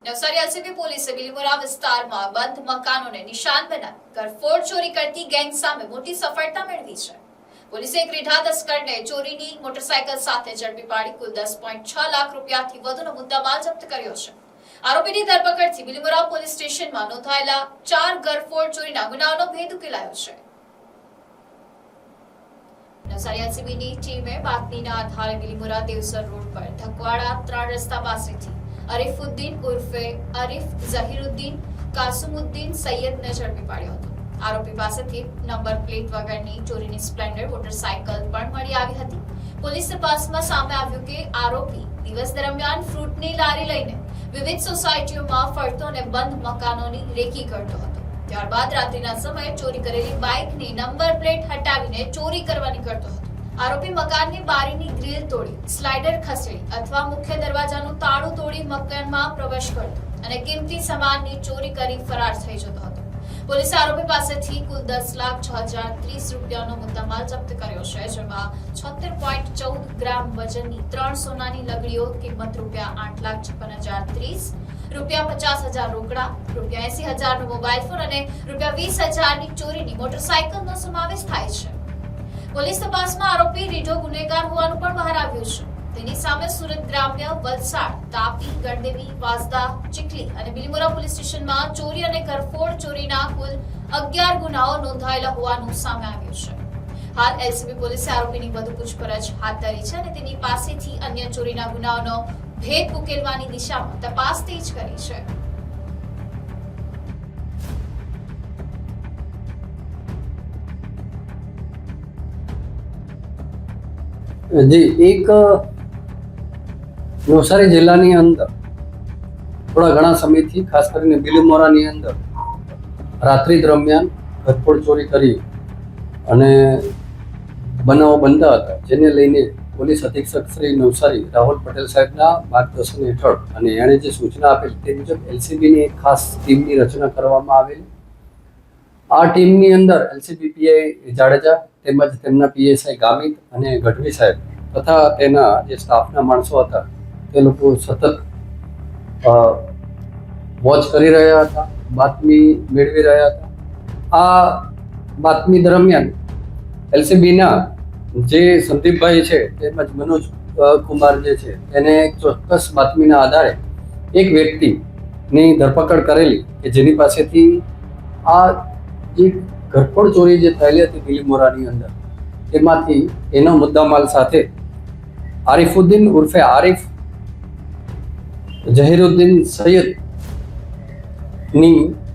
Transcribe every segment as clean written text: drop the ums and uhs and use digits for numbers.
Navsari LCB પોલીસે બિલીમોરા વિસ્તારમાં બંધ મકાનોને નિશાન બનાવી ઘરફોડ ચોરી કરતી ગેંગ સામે મોટી સફળતા મેળવી છે. પોલીસે એક રીઢા તસ્કરને ચોરીની મોટરસાયકલ સાથે ઝડપી પાડી કુલ 10.6 લાખ રૂપિયાથી વધુનો મુદ્દામાલ જપ્ત કર્યો છે. આરોપીની ધરપકડથી બિલીમોરા પોલીસ સ્ટેશનમાં નોંધાયેલા 4 ઘરફોડ ચોરીના ગુનાઓનો ભેદ ઉકેલાયો છે. નવસારી એલસીબીની ટીમે બાતમીના આધારે બિલીમોરા દેવસર રોડ પર ધકવાડા 3 રસ્તા પાસેથી અરીફુદ્દીન ઉર્ફે અરીફ ઝહીરુદ્દીન કાસુમુદ્દીન સૈયદને ઝડપી પાડ્યો હતો. આરોપી પાસેથી નંબર પ્લેટ વગરની ચોરીની સ્પ્લેન્ડર મોટરસાયકલ પણ મળી આવી હતી. પોલીસ તપાસમાં સામે આવ્યું કે આરોપી દિવસ દરમિયાન ફ્રૂટની લારી લઈને વિવિધ સોસાયટીઓમાં ફરતો અને બંધ મકાનોની રેકી કરતો હતો. ત્યારબાદ રાત્રિના સમયે ચોરી કરેલી બાઇકની નંબર પ્લેટ હટાવીને ચોરી કરવા નીકળતો હતો. આરોપી મકાનની બારીની ગ્રીલ તોડી, સ્લાઇડર ખસેડી અથવા મુખ્ય દરવાજાનું તાળું તોડી મકાનમાં પ્રવેશ કરતો અને કિંમતી સામાનની ચોરી કરી ફરાર થઈ જતો હતો. પોલીસે આરોપી પાસેથી કુલ 10,06,030 રૂપિયાનો મુદ્દામાલ જપ્ત કર્યો છે, જેમાં 76.14 ગ્રામ વજનની 3 સોનાની લગડીઓ કિંમત ₹8,56,030, ₹50,000 રોકડા, ₹80,000નો મોબાઈલ ફોન અને ₹20,000ની ચોરીની મોટરસાયકલનો સમાવેશ થાય છે. પોલીસ તપાસમાં આરોપી રીઢો ગુનેગાર હોવાનું પણ બહાર આવ્યું છે. તેની સામે સુરત ગ્રામ્ય, વલસાડ, તાપી, ગણદેવી, વાંસદા, ચીખલી અને બિલીમોરા પોલીસ સ્ટેશનમાં ચોરી અને ઘરફોડ ચોરીના કુલ 11 ગુનાઓ નોંધાયેલા હોવાનું સામે આવ્યું છે. હાલ એલસીબી પોલીસે આરોપીની વધુ પૂછપરછ હાથ ધરી છે અને તેની પાસેથી અન્ય ચોરીના ગુનાઓનો ભેદ ઉકેલવાની દિશામાં તપાસ તેજ કરી છે. जी एक नवसारी जिल्लाની અંદર થોડા ઘણા સમયથી ખાસ કરીને બિલીમોરાની અંદર રાત્રિ દરમિયાન ઘરફોડ ચોરી કરી અને બનાવો બનતા હતા, જેને લઈને પોલીસ અધિક્ષક શ્રી નવસારી રાહુલ પટેલ સાહેબના માર્ગદર્શન હેઠળ અને એણે જે સૂચના આપેલી તે મુજબ એલસીબીની એક ખાસ ટીમની રચના કરવામાં આવેલી. આ ટીમની અંદર એલસીબી પીઆઈ જાડેજા તેમજ તેમના પીએસઆઈ ગામિત અને ગઢવી સાહેબ તથા તેના જે સ્ટાફના માણસો હતા તે લોકો સતત વોચ કરી રહ્યા હતા, બાતમી મેળવી રહ્યા હતા. આ બાતમી દરમિયાન એલસીબીના જે સંદીપભાઈ છે તેમજ મનોજ કુમાર જે છે તેને ચોક્કસ બાતમીના આધારે એક વ્યક્તિની ધરપકડ કરેલી કે જેની પાસેથી આ જે ઘરફોડ ચોરી જે થયેલી હતી બિલીમોરાની અંદર તેમાંથી એનો મુદ્દામાલ સાથે આરીફુદ્દીન ઉર્ફે આરીફ ઝહીરુદ્દીન સૈયદની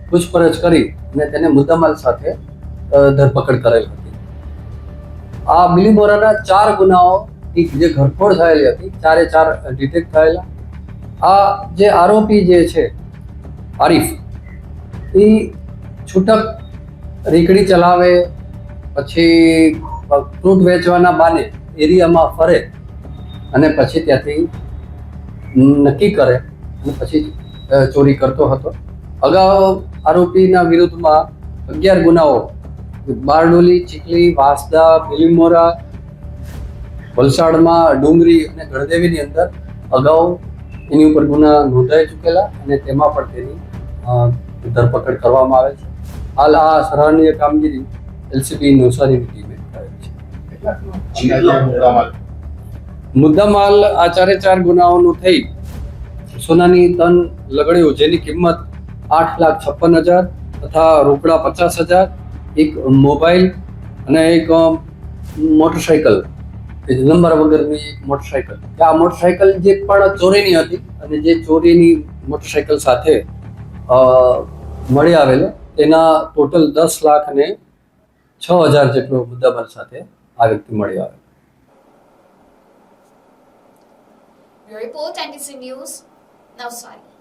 પૂછપરછ કરી અને તેને મુદ્દામાલ સાથે ધરપકડ કરેલ હતી. આ બિલીમોરાના 4 ગુનાઓ જે ઘરફોડ થયેલી હતી 4 ડિટેક્ટ થયેલા. આ જે આરોપી જે છે આરીફ એ છૂટક રીકડી ચલાવે, પછી ફ્રૂટ વેચવાના બાને એરિયામાં ફરે અને પછી ત્યાંથી નક્કી કરે અને પછી ચોરી કરતો હતો. અગાઉ આરોપીના વિરુદ્ધમાં 11 ગુનાઓ બારડોલી, ચીખલી, વાંસદા, બિલીમોરા, વલસાડમાં, ડુંગરી અને ગણદેવીની અંદર અગાઉ એની ઉપર ગુના નોંધાઈ ચૂકેલા અને તેમાં પણ તેની ધરપકડ કરવામાં આવે છે. હાલ આ સરાહનીય કામગીરી એલસીબી નવસારીની ટીમે કરેલી છે. મુદ્દામાલ આ 4 ગુનાઓનો થઈ સોનાની 3 લગડીઓ જેની કિંમત 8,56,000 તથા રોકડા 50,000, એક મોબાઈલ અને એક મોટરસાયકલ નંબર વગરની એક મોટરસાયકલ. આ મોટરસાયકલ જે પણ ચોરીની હતી અને જે ચોરીની મોટરસાયકલ સાથે મળી આવેલો તેના ટોટલ 10,06,000 જેટલો મુદ્દામાલ સાથે આ વ્યક્તિ મળી આવે. Report NTC news, Navsari.